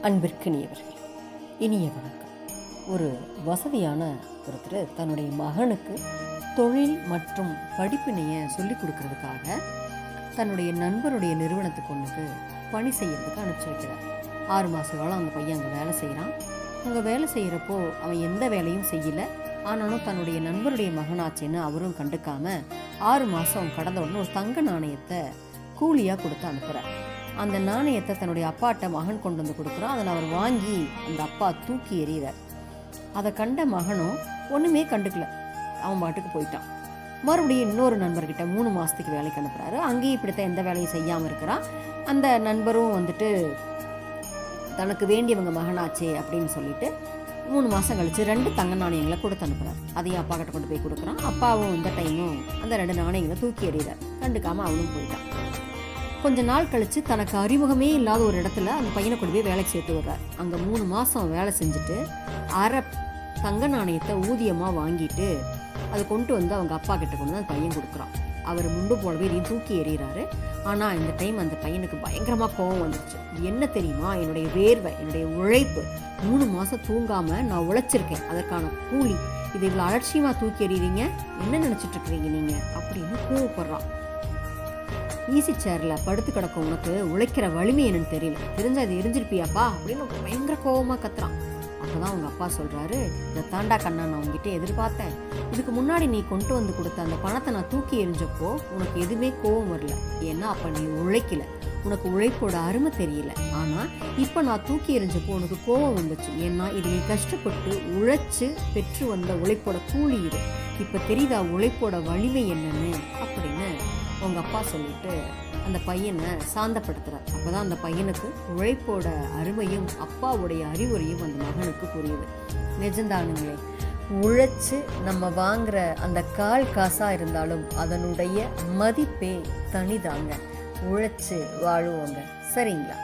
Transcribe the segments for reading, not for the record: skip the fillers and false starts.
அன்பிற்கினியவர்கள், இனிய வணக்கம். ஒரு வசதியான ஒருத்தர் தன்னுடைய மகனுக்கு தொழில் மற்றும் படிப்பினையை சொல்லிக் கொடுக்கறதுக்காக தன்னுடைய நண்பருடைய நிறுவனத்துக்கு ஒன்றுக்கு பணி செய்யறதுக்கு அனுப்பிச்சி வைக்கிறார். 6 மாத காலம் அந்த பையன் அங்கே வேலை செய்கிறான். அங்கே வேலை செய்கிறப்போ அவன் எந்த வேலையும் செய்யலை. ஆனாலும் தன்னுடைய நண்பருடைய மகனாச்சேன்னு அவரும் கண்டுக்காமல் 6 மாதம் கடந்த உடனே ஒரு தங்க நாணயத்தை கூலியாக கொடுத்து அனுப்புகிறார். அந்த நாணயத்தை தன்னுடைய அப்பாட்ட மகன் கொண்டு வந்து கொடுக்குறான். அதை அவர் வாங்கி அந்த அப்பா தூக்கி எறிகிறார். அதை கண்ட மகனும் ஒன்றுமே கண்டுக்கல, அவன் பாட்டுக்கு போயிட்டான். மறுபடியும் இன்னொரு நண்பர்கிட்ட 3 மாதத்துக்கு வேலைக்கு அனுப்புகிறாரு. அங்கேயும் இப்படித்தான் எந்த வேலையும் செய்யாமல் இருக்கிறான். அந்த நண்பரும் வந்துட்டு தனக்கு வேண்டியவங்க மகனாச்சே அப்படின்னு சொல்லிட்டு 3 மாதம் கழித்து 2 தங்க நாணயங்களை கொடுத்து அனுப்புகிறார். அதையும் அப்பா கிட்ட கொண்டு போய் கொடுக்குறான். அப்பாவும் இந்த டைமும் அந்த 2 நாணயங்களை தூக்கி எறிகிறார். கண்டுக்காமல் அவனும் போயிட்டான். கொஞ்ச நாள் கழித்து தனக்கு அறிமுகமே இல்லாத ஒரு இடத்துல அந்த பையனை கொண்டு போய் வேலைக்கு சேர்த்து விடுறார். அங்கே 3 மாதம் வேலை செஞ்சுட்டு அரை தங்க நாணயத்தை ஊதியமாக வாங்கிட்டு அதை கொண்டு வந்து அவங்க அப்பா கிட்ட கொண்டு வந்து அந்த பையன் கொடுக்குறான். அவர் முண்டு போலவே இதையும் தூக்கி எறிகிறாரு. ஆனால் இந்த டைம் அந்த பையனுக்கு பயங்கரமாக கோபம் வந்துருச்சு. என்ன தெரியுமா, என்னுடைய வேர்வை, என்னுடைய உழைப்பு, 3 மாதம் தூங்காமல் நான் உழைச்சிருக்கேன், அதற்கான கூலி, இதை இவ்வளோ அலட்சியமாக தூக்கி எறிகிறீங்க, என்ன நினச்சிட்டு இருக்கிறீங்க நீங்கள் அப்படின்னு கோவப்படுறான். ஈஸி சேரில் படுத்து கிடக்க உனக்கு உழைக்கிற வலிமை என்னன்னு தெரியல, தெரிஞ்சா அது எரிஞ்சிருப்பியாப்பா அப்படின்னு பயங்கர கோபமாக கத்துறான். அப்போ தான் அவங்க அப்பா சொல்கிறாரு, இதை தாண்டா கண்ணா நான் உங்ககிட்ட எதிர்பார்த்தேன். இதுக்கு முன்னாடி நீ கொண்டு வந்து கொடுத்த அந்த பணத்தை நான் தூக்கி எறிஞ்சப்போ உனக்கு எதுவுமே கோபம் வரல, ஏன்னா அப்போ நீ உழைக்கல, உனக்கு உழைப்போட அருமை தெரியல. ஆனால் இப்போ நான் தூக்கி எறிஞ்சப்போ உனக்கு கோபம் வந்துச்சு, ஏன்னா இது நீ கஷ்டப்பட்டு உழைச்சி பெற்று வந்த உழைப்போட கூலி இது. இப்போ தெரியுதா உழைப்போட வலிமை என்னன்னு அப்படின்னு அவங்க அப்பா சொல்லிட்டு அந்த பையனை சாந்தப்படுத்துகிறார். அப்போ தான் அந்த பையனுக்கு உழைப்போட அருமையும் அப்பாவுடைய அறிவுரையும் அந்த மகனுக்கு புரியுது. நிஜந்தானுங்களே, உழைச்சி நம்ம வாங்குற அந்த கால் காசாக இருந்தாலும் அதனுடைய மதிப்பே தனிதாங்க. உழைச்சி வாழுவோங்க, சரிங்களா?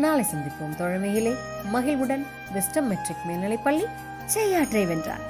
நாளை சந்திப்போம் தோழமையிலே. மகிழ்வுடன் விஸ்டம் மெட்ரிக் மேல்நிலைப்பள்ளி, செய்யாற்றை வென்றார்.